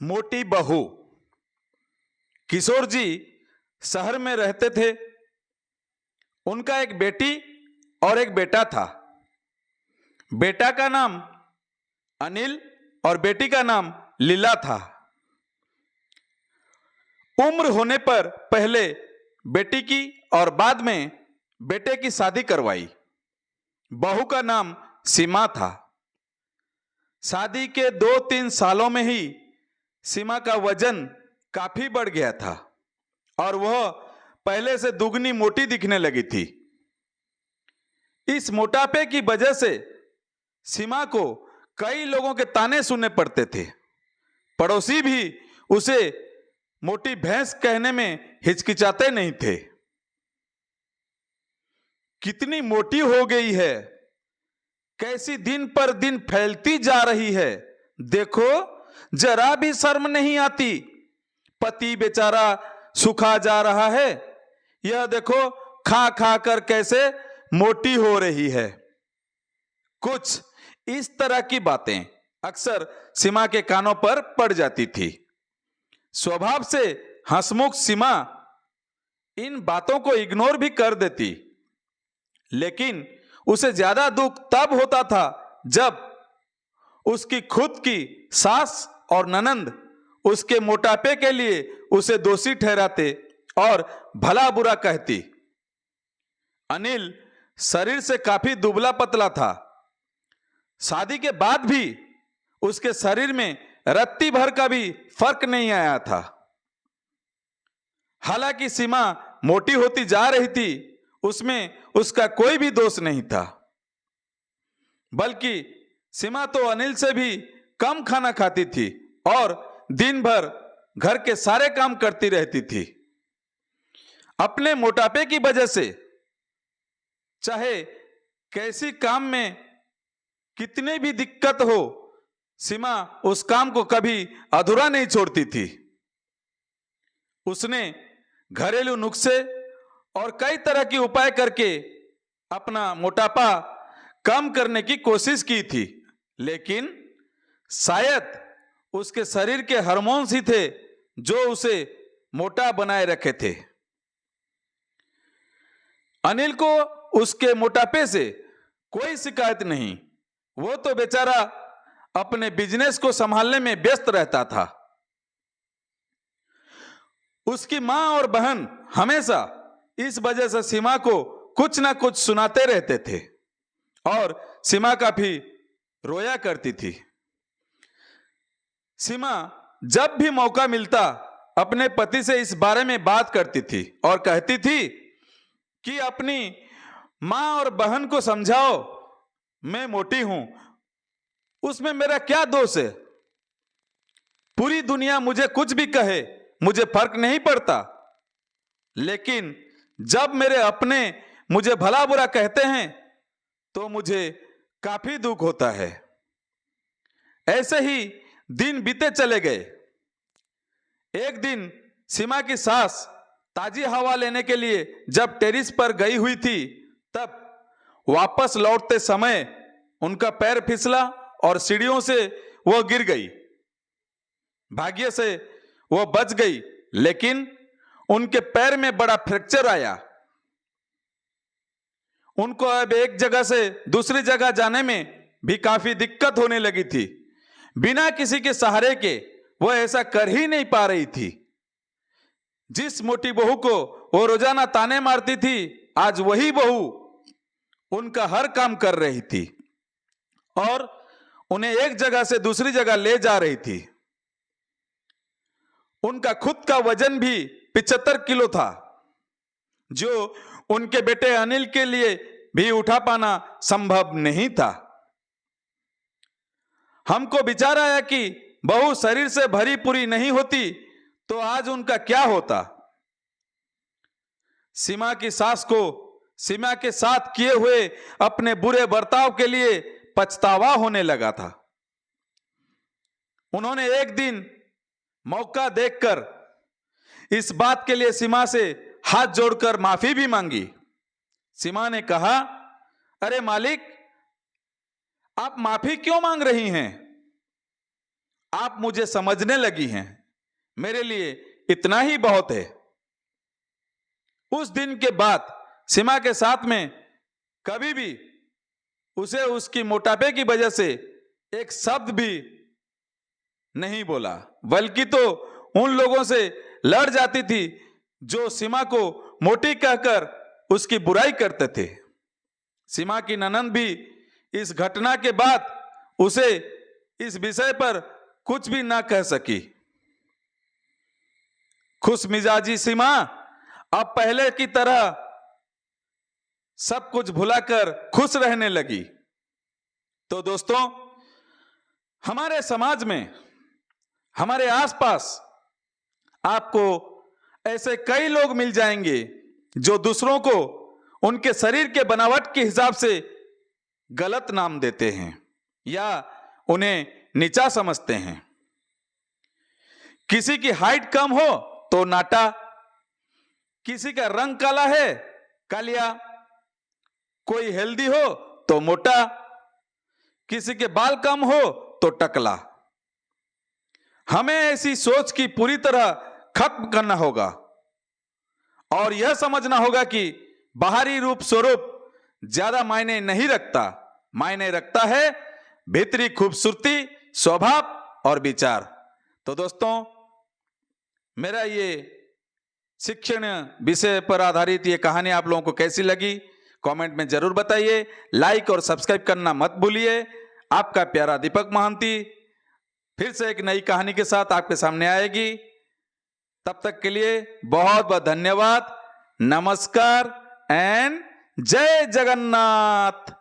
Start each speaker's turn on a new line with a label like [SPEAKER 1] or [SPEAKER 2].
[SPEAKER 1] मोटी बहू। किशोर जी शहर में रहते थे। उनका एक बेटी और एक बेटा था। बेटा का नाम अनिल और बेटी का नाम लीला था। उम्र होने पर पहले बेटी की और बाद में बेटे की शादी करवाई। बहू का नाम सीमा था। शादी के 2-3 सालों में ही सीमा का वजन काफी बढ़ गया था और वह पहले से दुगनी मोटी दिखने लगी थी। इस मोटापे की वजह से सीमा को कई लोगों के ताने सुनने पड़ते थे। पड़ोसी भी उसे मोटी भैंस कहने में हिचकिचाते नहीं थे। कितनी मोटी हो गई है, कैसी दिन पर दिन फैलती जा रही है, देखो जरा भी शर्म नहीं आती। पति बेचारा सूखा जा रहा है, यह देखो खा खा कर कैसे मोटी हो रही है। कुछ इस तरह की बातें अक्सर सीमा के कानों पर पड़ जाती थी। स्वभाव से हंसमुख सीमा इन बातों को इग्नोर भी कर देती, लेकिन उसे ज्यादा दुख तब होता था जब उसकी खुद की सास और ननंद उसके मोटापे के लिए उसे दोषी ठहराते और भला बुरा कहती। अनिल शरीर से काफी दुबला पतला था। शादी के बाद भी उसके शरीर में रत्ती भर का भी फर्क नहीं आया था। हालांकि सीमा मोटी होती जा रही थी, उसमें उसका कोई भी दोष नहीं था। बल्कि सीमा तो अनिल से भी कम खाना खाती थी और दिन भर घर के सारे काम करती रहती थी। अपने मोटापे की वजह से चाहे कैसी काम में कितने भी दिक्कत हो, सीमा उस काम को कभी अधूरा नहीं छोड़ती थी। उसने घरेलू नुस्खे और कई तरह के उपाय करके अपना मोटापा कम करने की कोशिश की थी, लेकिन शायद उसके शरीर के हार्मोन्स ही थे जो उसे मोटा बनाए रखे थे। अनिल को उसके मोटापे से कोई शिकायत नहीं। वो तो बेचारा अपने बिजनेस को संभालने में व्यस्त रहता था। उसकी मां और बहन हमेशा इस वजह से सीमा को कुछ ना कुछ सुनाते रहते थे और सीमा काफी रोया करती थी। सीमा जब भी मौका मिलता अपने पति से इस बारे में बात करती थी और कहती थी कि अपनी मां और बहन को समझाओ, मैं मोटी हूं, उसमें मेरा क्या दोष है। पूरी दुनिया मुझे कुछ भी कहे, मुझे फर्क नहीं पड़ता, लेकिन जब मेरे अपने मुझे भला बुरा कहते हैं तो मुझे काफी दुख होता है। ऐसे ही दिन बीते चले गए। एक दिन सीमा की सास ताजी हवा लेने के लिए जब टेरिस पर गई हुई थी, तब वापस लौटते समय उनका पैर फिसला और सीढ़ियों से वह गिर गई। भाग्य से वह बच गई, लेकिन उनके पैर में बड़ा फ्रैक्चर आया। उनको अब एक जगह से दूसरी जगह जाने में भी काफी दिक्कत होने लगी थी। बिना किसी के सहारे के वह ऐसा कर ही नहीं पा रही थी। जिस मोटी बहू को वो रोजाना ताने मारती थी, आज वही बहू उनका हर काम कर रही थी और उन्हें एक जगह से दूसरी जगह ले जा रही थी। उनका खुद का वजन भी 75 किलो था, जो उनके बेटे अनिल के लिए भी उठा पाना संभव नहीं था। हमको विचार आया कि बहू शरीर से भरी पूरी नहीं होती तो आज उनका क्या होता। सीमा की सास को सीमा के साथ किए हुए अपने बुरे बर्ताव के लिए पछतावा होने लगा था। उन्होंने एक दिन मौका देखकर इस बात के लिए सीमा से हाथ जोड़कर माफी भी मांगी। सीमा ने कहा, अरे मालिक, आप माफी क्यों मांग रही हैं? आप मुझे समझने लगी हैं, मेरे लिए इतना ही बहुत है। उस दिन के बाद सीमा के साथ में कभी भी उसे उसकी मोटापे की वजह से एक शब्द भी नहीं बोला, बल्कि तो उन लोगों से लड़ जाती थी जो सीमा को मोटी कहकर उसकी बुराई करते थे। सीमा की ननंद भी इस घटना के बाद उसे इस विषय पर कुछ भी ना कह सकी। खुश मिजाजी सीमा अब पहले की तरह सब कुछ भुलाकर खुश रहने लगी। तो दोस्तों, हमारे समाज में, हमारे आसपास आपको ऐसे कई लोग मिल जाएंगे जो दूसरों को उनके शरीर के बनावट के हिसाब से गलत नाम देते हैं या उन्हें नीचा समझते हैं। किसी की हाइट कम हो तो नाटा, किसी का रंग काला है कालिया, कोई हेल्दी हो तो मोटा, किसी के बाल कम हो तो टकला। हमें ऐसी सोच की पूरी तरह खत्म करना होगा और यह समझना होगा कि बाहरी रूप स्वरूप ज्यादा मायने नहीं रखता, मायने रखता है भीतरी खूबसूरती, स्वभाव और विचार। तो दोस्तों, मेरा ये शिक्षण विषय पर आधारित ये कहानी आप लोगों को कैसी लगी कमेंट में जरूर बताइए। लाइक और सब्सक्राइब करना मत भूलिए। आपका प्यारा दीपक महांती फिर से एक नई कहानी के साथ आपके सामने आएगी। तब तक के लिए बहुत बहुत धन्यवाद। नमस्कार एंड जय जगन्नाथ।